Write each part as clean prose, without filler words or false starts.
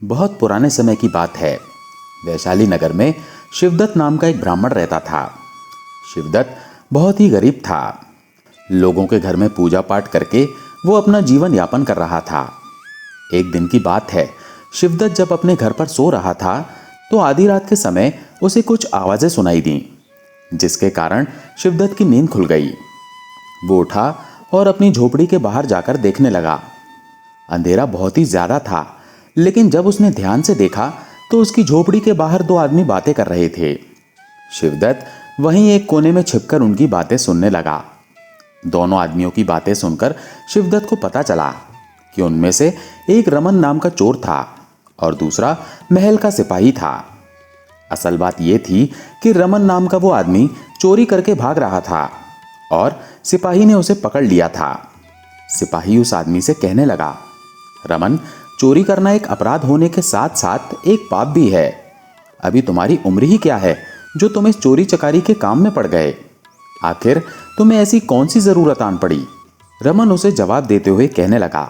बहुत पुराने समय की बात है। वैशाली नगर में शिवदत्त नाम का एक ब्राह्मण रहता था। शिवदत्त बहुत ही गरीब था। लोगों के घर में पूजा पाठ करके वो अपना जीवन यापन कर रहा था। एक दिन की बात है, शिवदत्त जब अपने घर पर सो रहा था तो आधी रात के समय उसे कुछ आवाजें सुनाई दी, जिसके कारण शिवदत्त की नींद खुल गई। वो उठा और अपनी झोपड़ी के बाहर जाकर देखने लगा। अंधेरा बहुत ही ज्यादा था, लेकिन जब उसने ध्यान से देखा तो उसकी झोपड़ी के बाहर दो आदमी बातें कर रहे थे। शिवदत्त वहीं एक कोने में छिपकर उनकी बातें सुनने लगा। दोनों आदमियों की बातें सुनकर शिवदत्त को पता चला कि उनमें से एक रमन नाम का चोर था और दूसरा महल का सिपाही था। असल बात यह थी कि रमन नाम का वो आदमी चोरी करके भाग रहा था और सिपाही ने उसे पकड़ लिया था। सिपाही उस आदमी से कहने लगा, रमन, चोरी करना एक अपराध होने के साथ साथ एक पाप भी है। अभी तुम्हारी उम्र ही क्या है जो तुम इस चोरी चकारी के काम में पड़ गए? आखिर तुम्हें ऐसी कौन सी जरूरत आन पड़ी? रमन उसे जवाब देते हुए कहने लगा,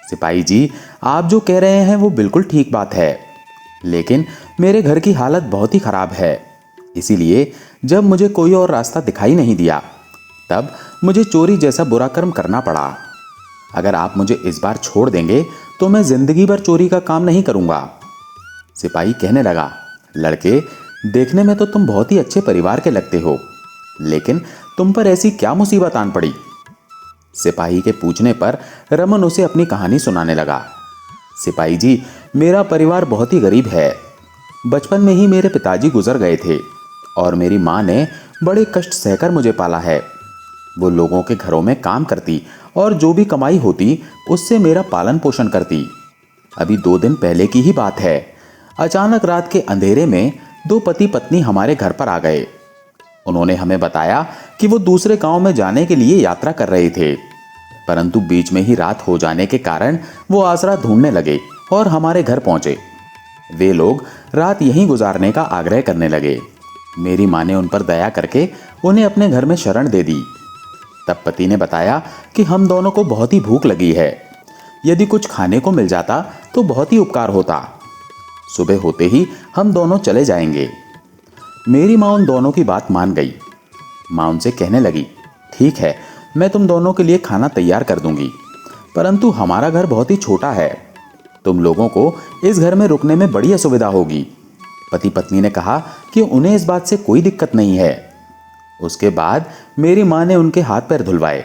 सिपाही जी, आप जो कह रहे हैं वो बिल्कुल ठीक बात है, लेकिन मेरे घर की हालत बहुत ही खराब है। इसीलिए जब मुझे कोई और रास्ता दिखाई नहीं दिया तब मुझे चोरी जैसा बुरा कर्म करना पड़ा। अगर आप मुझे इस बार छोड़ देंगे तो मैं जिंदगी भर चोरी का काम नहीं करूंगा। सिपाही कहने लगा, लड़के, देखने में तो तुम बहुत ही अच्छे परिवार के लगते हो, लेकिन तुम पर ऐसी क्या मुसीबत आन पड़ी? सिपाही के पूछने पर रमन उसे अपनी कहानी सुनाने लगा। सिपाही जी, मेरा परिवार बहुत ही गरीब है। बचपन में ही मेरे पिताजी गुजर गए थे और मेरी माँ ने बड़े कष्ट सहकर मुझे पाला है। वो लोगों के घरों में काम करती और जो भी कमाई होती उससे मेरा पालन पोषण करती। अभी 2 दिन पहले की ही बात है, अचानक रात के अंधेरे में 2 पति पत्नी हमारे घर पर आ गए। उन्होंने हमें बताया कि वो दूसरे गांव में जाने के लिए यात्रा कर रहे थे, परंतु बीच में ही रात हो जाने के कारण वो आसरा ढूंढने लगे और हमारे घर पहुंचे। वे लोग रात यहीं गुजारने का आग्रह करने लगे। मेरी माँ ने उन पर दया करके उन्हें अपने घर में शरण दे दी। तब पति ने बताया कि हम दोनों को बहुत ही भूख लगी है, यदि कुछ खाने को मिल जाता तो बहुत ही उपकार होता। सुबह होते ही हम दोनों चले जाएंगे। मेरी माँ उन दोनों की बात मान गई। माँ उनसे कहने लगी, ठीक है, मैं तुम दोनों के लिए खाना तैयार कर दूंगी, परंतु हमारा घर बहुत ही छोटा है, तुम लोगों को इस घर में रुकने में बड़ी असुविधा होगी। पति पत्नी ने कहा कि उन्हें इस बात से कोई दिक्कत नहीं है। उसके बाद मेरी माँ ने उनके हाथ पैर धुलवाए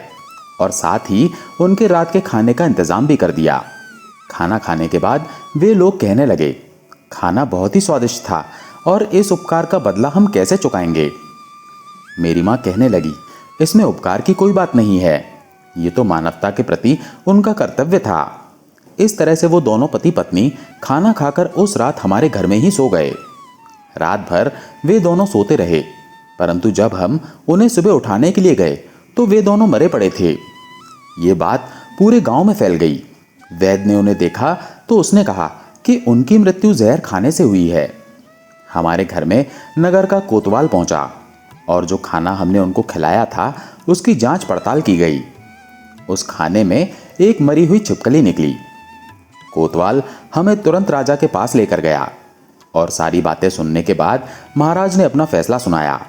और साथ ही उनके रात के खाने का इंतजाम भी कर दिया। खाना खाने के बाद वे लोग कहने लगे, खाना बहुत ही स्वादिष्ट था और इस उपकार का बदला हम कैसे चुकाएंगे? मेरी माँ कहने लगी, इसमें उपकार की कोई बात नहीं है, ये तो मानवता के प्रति उनका कर्तव्य था। इस तरह से वो दोनों पति पत्नी खाना खाकर उस रात हमारे घर में ही सो गए। रात भर वे दोनों सोते रहे, परंतु जब हम उन्हें सुबह उठाने के लिए गए तो वे दोनों मरे पड़े थे। ये बात पूरे गांव में फैल गई। वैद्य ने उन्हें देखा तो उसने कहा कि उनकी मृत्यु जहर खाने से हुई है। हमारे घर में नगर का कोतवाल पहुंचा और जो खाना हमने उनको खिलाया था उसकी जांच पड़ताल की गई। उस खाने में एक मरी हुई छिपकली निकली। कोतवाल हमें तुरंत राजा के पास लेकर गया और सारी बातें सुनने के बाद महाराज ने अपना फैसला सुनाया।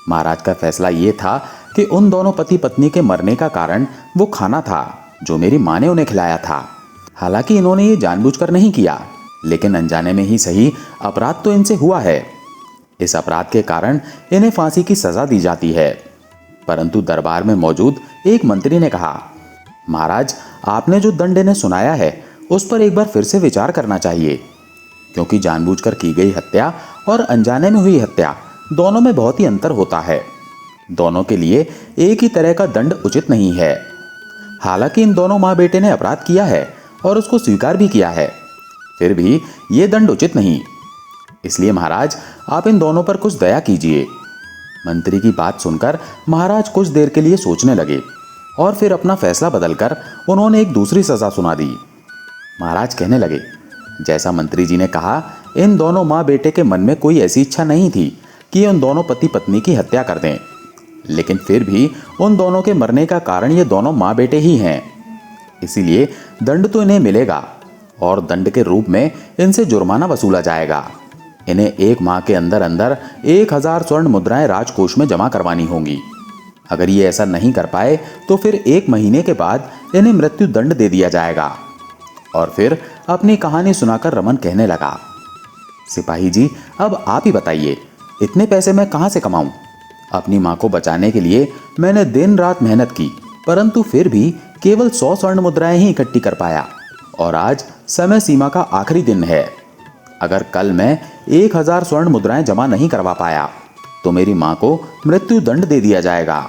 महाराज का फैसला यह था कि उन दोनों पति पत्नी के मरने का कारण वो खाना था जो मेरी माँ ने उन्हें खिलाया था। हालांकि इन्होंने ये जानबूझकर नहीं किया, लेकिन अनजाने में ही सही अपराध तो इनसे हुआ है। इस अपराध के कारण इन्हें फांसी की सजा दी जाती है। परंतु दरबार में मौजूद एक मंत्री ने कहा, महाराज, आपने जो दंड इन्हें सुनाया है उस पर एक बार फिर से विचार करना चाहिए, क्योंकि जानबूझकर की गई हत्या और अनजाने में हुई हत्या दोनों में बहुत ही अंतर होता है। दोनों के लिए एक ही तरह का दंड उचित नहीं है। हालांकि इन दोनों माँ बेटे ने अपराध किया है और उसको स्वीकार भी किया है, फिर भी ये दंड उचित नहीं। इसलिए महाराज, आप इन दोनों पर कुछ दया कीजिए। मंत्री की बात सुनकर महाराज कुछ देर के लिए सोचने लगे और फिर अपना फैसला बदलकर उन्होंने एक दूसरी सजा सुना दी। महाराज कहने लगे, जैसा मंत्री जी ने कहा, इन दोनों माँ बेटे के मन में कोई ऐसी इच्छा नहीं थी कि ये उन दोनों पति पत्नी की हत्या कर दें, लेकिन फिर भी उन दोनों के मरने का कारण ये दोनों माँ बेटे ही हैं। इसीलिए दंड तो इन्हें मिलेगा और दंड के रूप में इनसे जुर्माना वसूला जाएगा। इन्हें 1 माह के अंदर अंदर 1000 स्वर्ण मुद्राएं राजकोष में जमा करवानी होंगी। अगर ये ऐसा नहीं कर पाए तो फिर 1 महीने के बाद इन्हें मृत्यु दंड दे दिया जाएगा। और फिर अपनी कहानी सुनाकर रमन कहने लगा, सिपाही जी, अब आप ही बताइए, इतने पैसे मैं कहां से कमाऊं? अपनी मां को बचाने के लिए मैंने दिन रात मेहनत की, परंतु फिर भी केवल 100 स्वर्ण मुद्राएं ही इकट्ठी कर पाया। और आज समय सीमा का आखिरी दिन है। अगर कल मैं 1000 स्वर्ण मुद्राएं जमा नहीं करवा पाया तो मेरी मां को मृत्यु दंड दे दिया जाएगा।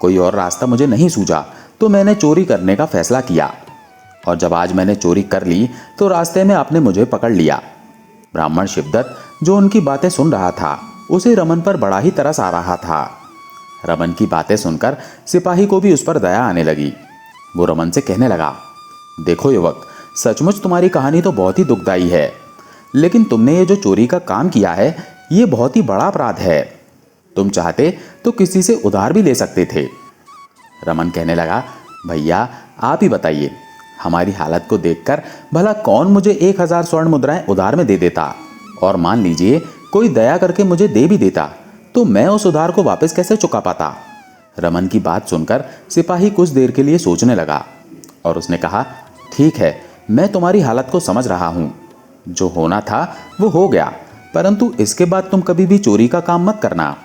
कोई और रास्ता मुझे नहीं सूझा तो मैंने चोरी करने का फैसला किया। और जब आज मैंने चोरी कर ली तो रास्ते में आपने मुझे पकड़ लिया। ब्राह्मण शिवदत्त, जो उनकी बातें सुन रहा था, उसे रमन पर बड़ा ही तरस आ रहा था। रमन की बातें सुनकर सिपाही को भी उस पर दया आने लगी। वो रमन से कहने लगा, देखो युवक, सचमुच तुम्हारी कहानी तो बहुत ही दुखदाई है, लेकिन तुमने ये जो चोरी का काम किया है, ये बहुत ही बड़ा अपराध है। तुम चाहते तो किसी से उधार भी ले सकते थे। रमन कहने लगा, भैया आप ही बताइए, हमारी हालत को देखकर भला कौन मुझे 1000 स्वर्ण मुद्राएं उधार में दे देता? और मान लीजिए कोई दया करके मुझे दे भी देता तो मैं उस उधार को वापस कैसे चुका पाता? रमन की बात सुनकर सिपाही कुछ देर के लिए सोचने लगा और उसने कहा, ठीक है, मैं तुम्हारी हालत को समझ रहा हूं। जो होना था वो हो गया, परंतु इसके बाद तुम कभी भी चोरी का काम मत करना।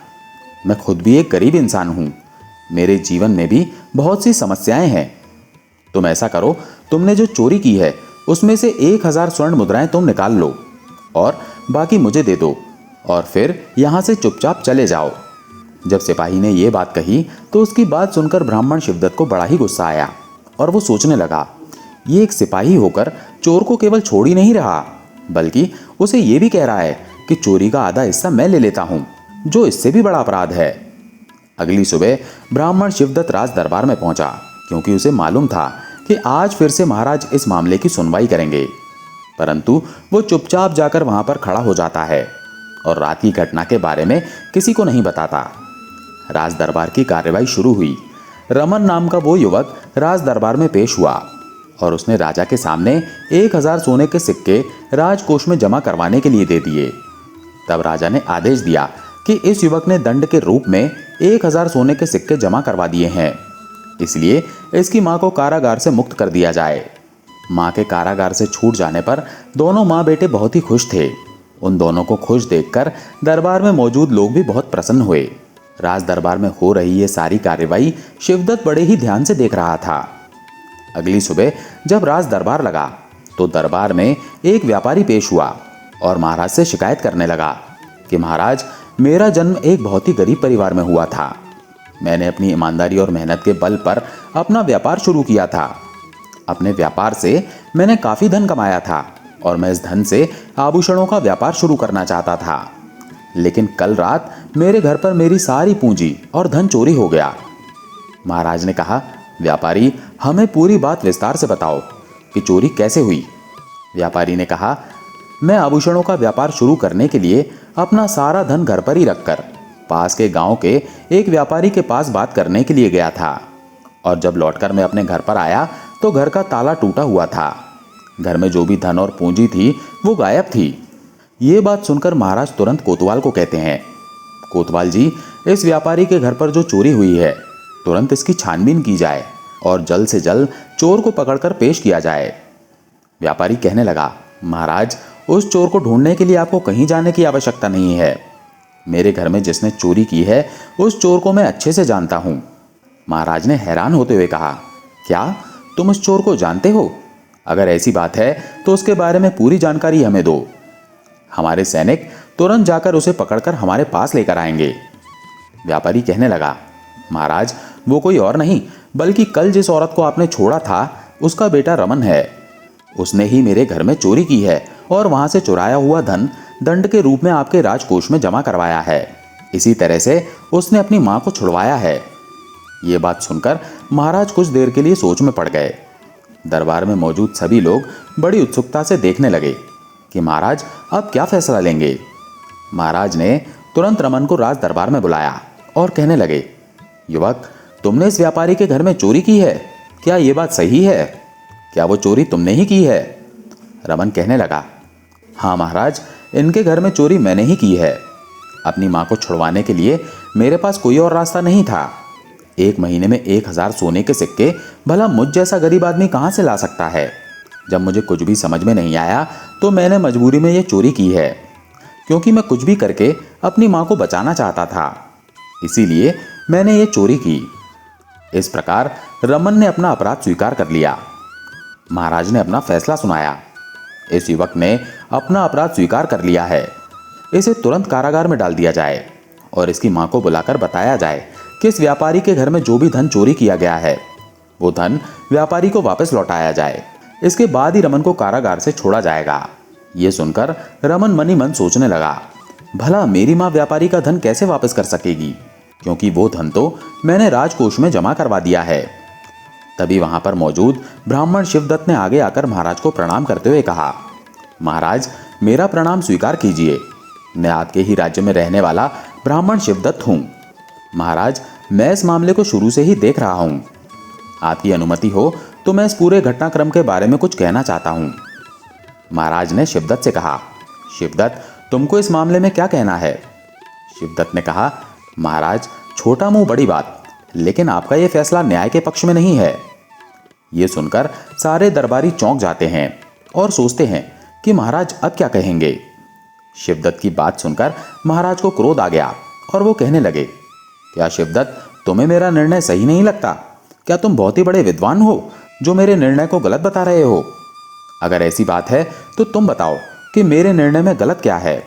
मैं खुद भी एक गरीब इंसान हूं, मेरे जीवन में भी बहुत सी समस्याएं हैं। तुम ऐसा करो, तुमने जो चोरी की है उसमें से 1000 स्वर्ण मुद्राएं तुम निकाल लो और बाकी मुझे दे दो, और फिर यहां से चुपचाप चले जाओ। जब सिपाही ने यह बात कही तो उसकी बात सुनकर ब्राह्मण शिवदत्त को बड़ा ही गुस्सा आया और वो सोचने लगा, ये एक सिपाही होकर चोर को केवल छोड़ ही नहीं रहा, बल्कि उसे ये भी कह रहा है कि चोरी का आधा हिस्सा मैं ले लेता हूं, जो इससे भी बड़ा अपराध है। अगली सुबह ब्राह्मण शिवदत्त राज दरबार में पहुंचा, क्योंकि उसे मालूम था कि आज फिर से महाराज इस मामले की सुनवाई करेंगे। परंतु वो चुपचाप जाकर वहां पर खड़ा हो जाता है और रात की घटना के बारे में किसी को नहीं बताता। राज दरबार की कार्यवाही शुरू हुई। रमन नाम का वो युवक राज दरबार में पेश हुआ और उसने राजा के सामने 1000 सोने के सिक्के राजकोष में जमा करवाने के लिए दे दिए। तब राजा ने आदेश दिया कि इस युवक ने दंड के रूप में 1000 सोने के सिक्के जमा करवा दिए हैं, इसलिए इसकी मां को कारागार से मुक्त कर दिया जाए। मां के कारागार से छूट जाने पर दोनों मां बेटे बहुत ही खुश थे। उन दोनों को खुश देखकर दरबार में मौजूद लोग भी बहुत प्रसन्न हुए। राज दरबार में हो रही ये सारी कार्यवाही शिवदत्त बड़े ही ध्यान से देख रहा था। अगली सुबह जब राज दरबार लगा तो दरबार में एक व्यापारी पेश हुआ और महाराज से शिकायत करने लगा कि महाराज, मेरा जन्म एक बहुत ही गरीब परिवार में हुआ था। मैंने अपनी ईमानदारी और मेहनत के बल पर अपना व्यापार शुरू किया था। अपने व्यापार से मैंने काफी धन कमाया था और मैं इस धन से आभूषणों का व्यापार शुरू करना चाहता था, लेकिन कल रात मेरे घर पर मेरी सारी पूंजी और धन चोरी हो गया। महाराज ने कहा, व्यापारी, हमें पूरी बात विस्तार से बताओ कि चोरी कैसे हुई। व्यापारी ने कहा, मैं आभूषणों का व्यापार शुरू करने के लिए अपना सारा धन घर पर ही रखकर पास के गांव के एक व्यापारी के पास बात करने के लिए गया था, और जब लौटकर मैं अपने घर पर आया तो घर का ताला टूटा हुआ था। घर में जो भी धन और पूंजी थी वो गायब थी। ये बात सुनकर महाराज तुरंत कोतवाल को कहते हैं, कोतवाल जी, इस व्यापारी के घर पर जो चोरी हुई है तुरंत इसकी छानबीन की जाए और जल्द से जल्द चोर को पकड़कर पेश किया जाए। व्यापारी कहने लगा, महाराज, उस चोर को ढूंढने के लिए आपको कहीं जाने की आवश्यकता नहीं है। मेरे घर में जिसने चोरी की है उस चोर को मैं अच्छे से जानता हूं। महाराज ने हैरान होते हुए कहा, क्या तुम उस चोर को जानते हो? अगर ऐसी बात है तो उसके बारे में पूरी जानकारी हमें दो। हमारे सैनिक तुरंत जाकर उसे पकड़कर हमारे पास लेकर आएंगे। व्यापारी कहने लगा, महाराज, वो कोई और नहीं बल्कि कल जिस औरत को आपने छोड़ा था उसका बेटा रमन है। उसने ही मेरे घर में चोरी की है और वहां से चुराया हुआ धन दंड के रूप में आपके राजकोष में जमा करवाया है। इसी तरह से उसने अपनी मां को छुड़वाया है। ये बात सुनकर महाराज कुछ देर के लिए सोच में पड़ गए। दरबार में मौजूद सभी लोग बड़ी उत्सुकता से देखने लगे कि महाराज अब क्या फैसला लेंगे। महाराज ने तुरंत रमन को राज दरबार में बुलाया और कहने लगे, युवक, तुमने इस व्यापारी के घर में चोरी की है, क्या यह बात सही है? क्या वो चोरी तुमने ही की है? रमन कहने लगा, हाँ महाराज, इनके घर में चोरी मैंने ही की है। अपनी माँ को छुड़वाने के लिए मेरे पास कोई और रास्ता नहीं था। 1 महीने में 1000 सोने के सिक्के भला मुझ जैसा गरीब आदमी कहाँ से ला सकता है। जब मुझे कुछ भी समझ में नहीं आया तो मैंने मजबूरी में ये चोरी की है, क्योंकि मैं कुछ भी करके अपनी माँ को बचाना चाहता था, इसीलिए मैंने ये चोरी की। इस प्रकार रमन ने अपना अपराध स्वीकार कर लिया। महाराज ने अपना फैसला सुनाया। इस युवक ने अपना अपराध स्वीकार कर लिया है, इसे तुरंत कारागार में डाल दिया जाए और इसकी मां को बुलाकर बताया जाए कि इस व्यापारी के घर में जो भी धन चोरी किया गया है वो धन व्यापारी को वापस लौटाया जाए। इसके बाद ही रमन को कारागार से छोड़ा जाएगा। ये सुनकर रमन मन ही मन सोचने लगा, भला मेरी मां व्यापारी का धन कैसे वापस कर सकेगी, क्योंकि वो धन तो मैंने राजकोष में जमा करवा दिया है। तभी वहां पर मौजूद ब्राह्मण शिवदत्त ने आगे आकर महाराज को प्रणाम करते हुए कहा, महाराज, मेरा प्रणाम स्वीकार कीजिए। मैं आपके ही राज्य में रहने वाला ब्राह्मण शिवदत्त हूँ। महाराज, मैं इस मामले को शुरू से ही देख रहा हूँ। आपकी अनुमति हो तो मैं इस पूरे घटनाक्रम के बारे में कुछ कहना चाहता हूँ। महाराज ने शिवदत्त से कहा, शिवदत्त, तुमको इस मामले में क्या कहना है? शिवदत्त ने कहा, महाराज, छोटा मुंह बड़ी बात, लेकिन आपका यह फैसला न्याय के पक्ष में नहीं है। ये सुनकर सारे दरबारी चौंक जाते हैं और सोचते हैं कि महाराज अब क्या कहेंगे। शिवदत्त की बात सुनकर महाराज को क्रोध आ गया और वो कहने लगे, क्या शिवदत्त, तुम्हें मेरा निर्णय सही नहीं लगता? क्या तुम बहुत ही बड़े विद्वान हो जो मेरे निर्णय को गलत बता रहे हो? अगर ऐसी बात है तो तुम बताओ कि मेरे निर्णय में गलत क्या है।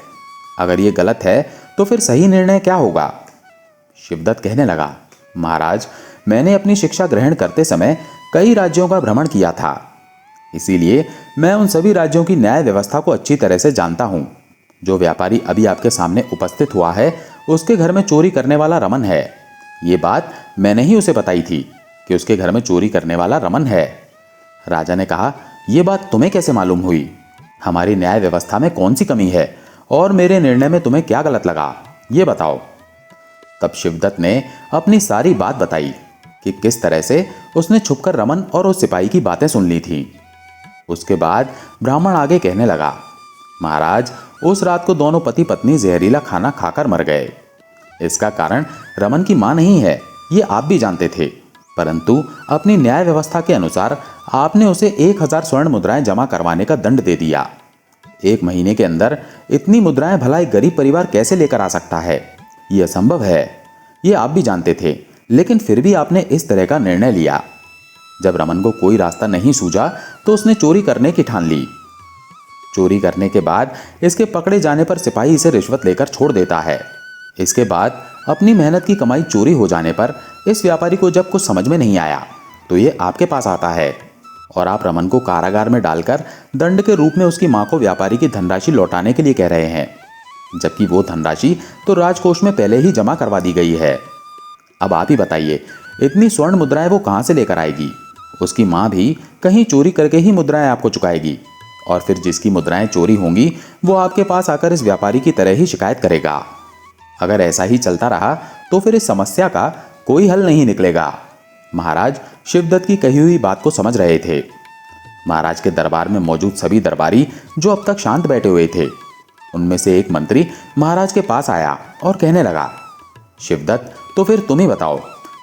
अगर ये गलत है तो फिर सही निर्णय क्या होगा? शिवदत्त कहने लगा, महाराज, मैंने अपनी शिक्षा ग्रहण करते समय कई राज्यों का भ्रमण किया था, इसीलिए मैं उन सभी राज्यों की न्याय व्यवस्था को अच्छी तरह से जानता हूं। जो व्यापारी अभी आपके सामने उपस्थित हुआ है उसके घर में चोरी करने वाला रमन है। ये बात मैंने ही उसे बताई थी कि उसके घर में चोरी करने वाला रमन है। राजा ने कहा, यह बात तुम्हें कैसे मालूम हुई? हमारी न्याय व्यवस्था में कौन सी कमी है और मेरे निर्णय में तुम्हें क्या गलत लगा, ये बताओ। तब शिवदत्त ने अपनी सारी बात बताई कि किस तरह से उसने छुपकर रमन और उस सिपाही की बातें सुन ली थी। उसके बाद ब्राह्मण आगे कहने लगा, महाराज, उस रात को दोनों पति पत्नी जहरीला खाना खाकर मर गए। इसका कारण रमन की मां नहीं है, ये आप भी जानते थे, परंतु अपनी न्याय व्यवस्था के अनुसार आपने उसे 1000 स्वर्ण मुद्राएं जमा करवाने का दंड दे दिया। 1 महीने के अंदर इतनी मुद्राएं भला एक गरीब परिवार कैसे लेकर आ सकता है? यह असंभव है, ये आप भी जानते थे, लेकिन फिर भी आपने इस तरह का निर्णय लिया। जब रमन को कोई रास्ता नहीं सूझा तो उसने चोरी करने की ठान ली। चोरी करने के बाद इसके पकड़े जाने पर सिपाही इसे रिश्वत लेकर छोड़ देता है। इसके बाद अपनी मेहनत की कमाई चोरी हो जाने पर इस व्यापारी को जब कुछ समझ में नहीं आया तो ये आपके पास आता है और आप रमन को कारागार में डालकर दंड के रूप में उसकी मां को व्यापारी की धनराशि लौटाने के लिए कह रहे हैं, जबकि वो धनराशि तो राजकोष में पहले ही जमा करवा दी गई है। अब आप ही बताइए, इतनी स्वर्ण मुद्राएं वो कहां से लेकर आएगी? उसकी मां भी कहीं चोरी करके ही मुद्राएं आपको चुकाएगी और फिर जिसकी मुद्राएं चोरी होंगी वो आपके पास आकर इस व्यापारी की तरह ही शिकायत करेगा। अगर ऐसा ही चलता रहा तो फिर इस समस्या का कोई हल नहीं निकलेगा। महाराज शिवदत्त की कही हुई बात को समझ रहे थे। महाराज के दरबार में मौजूद सभी दरबारी जो अब तक शांत बैठे हुए थे, उनमें से एक मंत्री महाराज के पास आया और कहने लगा, शिवदत्त, तो फिर तुम ही बताओ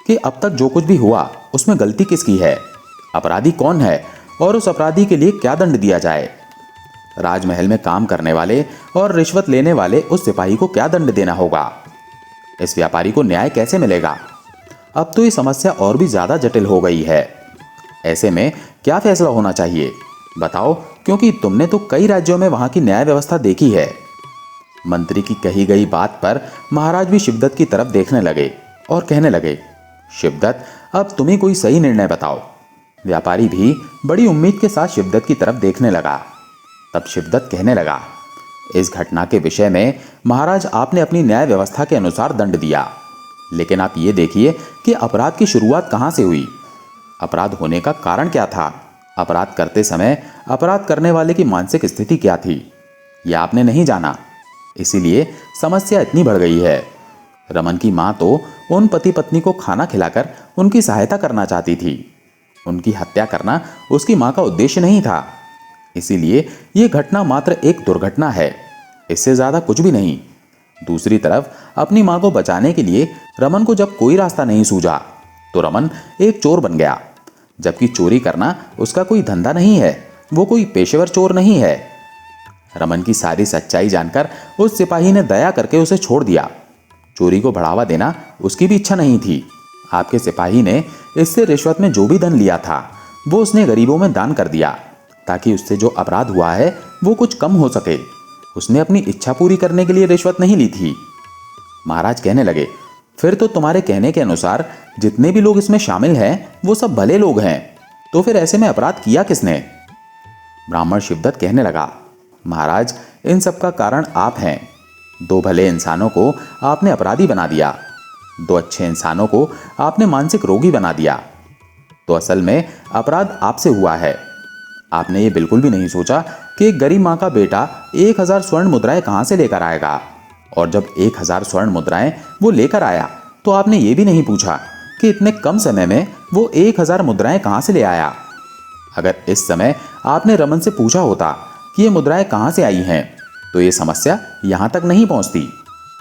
कि अब तक जो कुछ भी हुआ उसमें गलती किसकी है? अपराधी कौन है और उस अपराधी के लिए क्या दंड दिया जाए? राजमहल में काम करने वाले और रिश्वत लेने वाले उस सिपाही को क्या दंड देना होगा? इस व्यापारी को न्याय कैसे मिलेगा? अब तो ये समस्या और भी ज्यादा जटिल हो गई है। ऐसे में क्या फैसला होना चाहिए बताओ, क्योंकि तुमने तो कई राज्यों में वहां की न्याय व्यवस्था देखी है। मंत्री की कही गई बात पर महाराज भी शिवदत्त की तरफ देखने लगे और कहने लगे, शिवदत्त, अब तुम ही कोई सही निर्णय बताओ। व्यापारी भी बड़ी उम्मीद के साथ शिवदत्त की तरफ देखने लगा। तब शिवदत्त कहने लगा, इस घटना के विषय में महाराज आपने अपनी न्याय व्यवस्था के अनुसार दंड दिया, लेकिन आप ये देखिए कि अपराध की शुरुआत कहां से हुई? अपराध होने का कारण क्या था? अपराध करते समय अपराध करने वाले की मानसिक स्थिति क्या थी, यह आपने नहीं जाना, इसीलिए समस्या इतनी बढ़ गई है। रमन की मां तो उन पति पत्नी को खाना खिलाकर उनकी सहायता करना चाहती थी। उनकी हत्या करना उसकी मां का उद्देश्य नहीं था। इसीलिए ये घटना मात्र एक दुर्घटना है, इससे ज्यादा कुछ भी नहीं। दूसरी तरफ अपनी मां को बचाने के लिए रमन को जब कोई रास्ता नहीं सूझा तो रमन एक चोर बन गया, जबकि चोरी करना उसका कोई धंधा नहीं है, वो कोई पेशेवर चोर नहीं है। रमन की सारी सच्चाई जानकर उस सिपाही ने दया करके उसे छोड़ दिया। चोरी को बढ़ावा देना उसकी भी इच्छा नहीं थी। आपके सिपाही ने इससे रिश्वत में जो भी धन लिया था वो उसने गरीबों में दान कर दिया, ताकि उससे जो अपराध हुआ है वो कुछ कम हो सके। उसने अपनी इच्छा पूरी करने के लिए रिश्वत नहीं ली थी। महाराज कहने लगे, फिर तो तुम्हारे कहने के अनुसार जितने भी लोग इसमें शामिल हैं वो सब भले लोग हैं, तो फिर ऐसे में अपराध किया किसने? ब्राह्मण शिवदत्त कहने लगा, महाराज इन सब का कारण आप हैं। 2 भले इंसानों को आपने अपराधी बना दिया, 2 अच्छे इंसानों को आपने मानसिक रोगी बना दिया। तो असल में अपराध आपसे हुआ है। आपने ये बिल्कुल भी नहीं सोचा कि एक गरीब मां का बेटा 1000 स्वर्ण मुद्राएं कहां से लेकर आएगा, और जब 1000 स्वर्ण मुद्राएं वो लेकर आया तो आपने ये भी नहीं पूछा कि इतने कम समय में वो 1000 मुद्राएं कहां से ले आया। अगर इस समय आपने रमन से पूछा होता कि ये मुद्राएं कहां से आई हैं, तो ये समस्या यहां तक नहीं पहुंचती।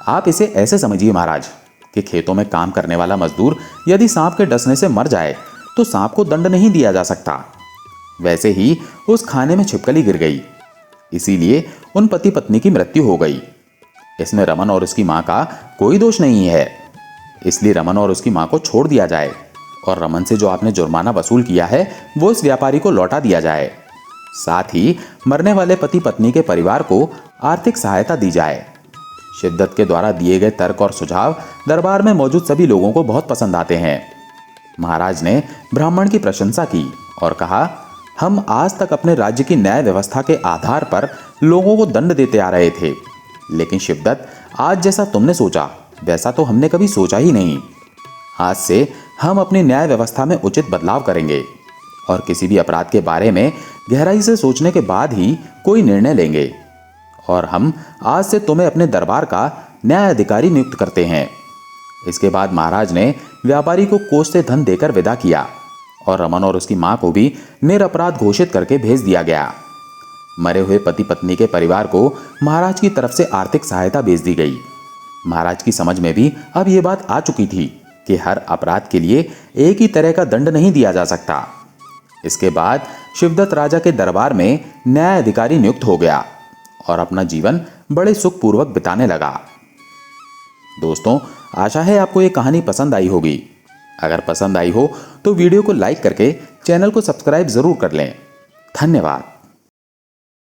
आप इसे ऐसे समझिए महाराज कि खेतों में काम करने वाला मजदूर यदि सांप के डसने से मर जाए तो सांप को दंड नहीं दिया जा सकता। वैसे ही उस खाने में छिपकली गिर गई, इसीलिए उन पति पत्नी की मृत्यु हो गई। इसमें रमन और उसकी मां का कोई दोष नहीं है, इसलिए रमन और उसकी मां को छोड़ दिया जाए और रमन से जो आपने जुर्माना वसूल किया है वो इस व्यापारी को लौटा दिया जाए। साथ ही मरने वाले पति पत्नी के परिवार को आर्थिक सहायता दी जाए। शिवदत्त के द्वारा दिए गए तर्क और सुझाव दरबार में मौजूद सभी लोगों को बहुत पसंद आते हैं। महाराज ने ब्राह्मण की प्रशंसा की और कहा, हम आज तक अपने राज्य की न्याय व्यवस्था के आधार पर लोगों को दंड देते आ रहे थे, लेकिन शिवदत्त आज जैसा तुमने सोचा वैसा तो हमने कभी सोचा ही नहीं। आज से हम अपनी न्याय व्यवस्था में उचित बदलाव करेंगे और किसी भी अपराध के बारे में गहराई से सोचने के बाद ही कोई निर्णय लेंगे। और हम आज से तुम्हें अपने दरबार का न्याय अधिकारी नियुक्त करते हैं। इसके बाद महाराज ने व्यापारी को कोष से धन देकर विदा किया और रमन और उसकी मां को भी निरपराध घोषित करके भेज दिया गया। मरे हुए पति पत्नी के परिवार को महाराज की तरफ से आर्थिक सहायता भेज दी गई। महाराज की समझ में भी अब यह बात आ चुकी थी कि हर अपराध के लिए एक ही तरह का दंड नहीं दिया जा सकता। इसके बाद शिवदत्त राजा के दरबार में न्याय अधिकारी नियुक्त हो गया और अपना जीवन बड़े सुखपूर्वक बिताने लगा। दोस्तों, आशा है आपको ये कहानी पसंद आई होगी। अगर पसंद आई हो तो वीडियो को लाइक करके चैनल को सब्सक्राइब जरूर कर लें। धन्यवाद।